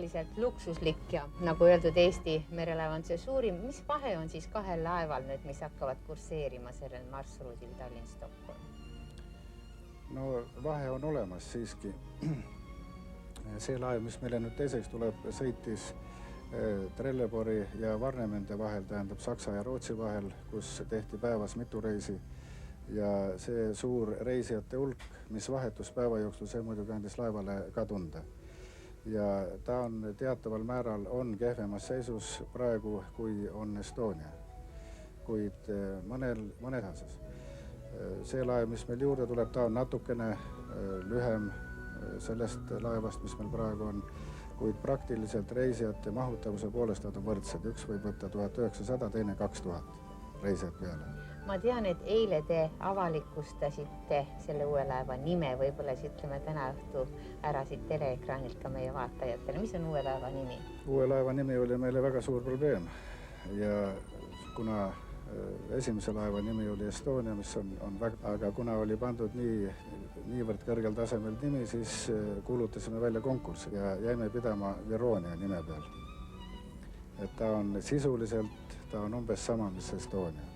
suhteliselt luksuslik ja nagu öeldud, Eesti merelaev on see suurim. Mis vahe on siis kahel laeval nüüd, mis hakkavad kurseerima sellel marsruudil Tallinn-Stockholm? No vahe on olemas siiski. See laev, mis meile nüüd teiseks tuleb, sõitis Trelleborgi ja Warnemünde vahel, tähendab Saksa ja Rootsi vahel, kus tehti päevas mitu reisi. Ja see suur reisijate hulk, mis vahetus päeva jooksul, see muidugi andis laevale ka tunda. Ja ta on teataval määral on kehvemas seisus praegu, kui on Estonia. Kuid mõnes asjas. See laev, mis meil juurde tuleb, ta on natukene lühem sellest laevast, mis meil praegu on, kuid praktiliselt reisijate mahutavuse poolest nad on võrdsed. Üks võib võtta 1900, teine 2000 reisijat peale. Ma tean, et eile te avalikustasite selle uue laeva nime, võib-olla ütleme täna õhtu ära siit teleekraanilt ka meie vaatajatele. Mis on uue laeva nimi? Uue laeva nimi oli meile väga suur probleem ja kuna esimese laeva nimi oli Estonia, mis on väga, aga kuna oli pandud niivõrd kõrgel tasemel nimi, siis kuulutasime välja konkursi ja jäime pidama Veronia nime peal. Et ta on sisuliselt, ta on umbes sama, mis Estonia.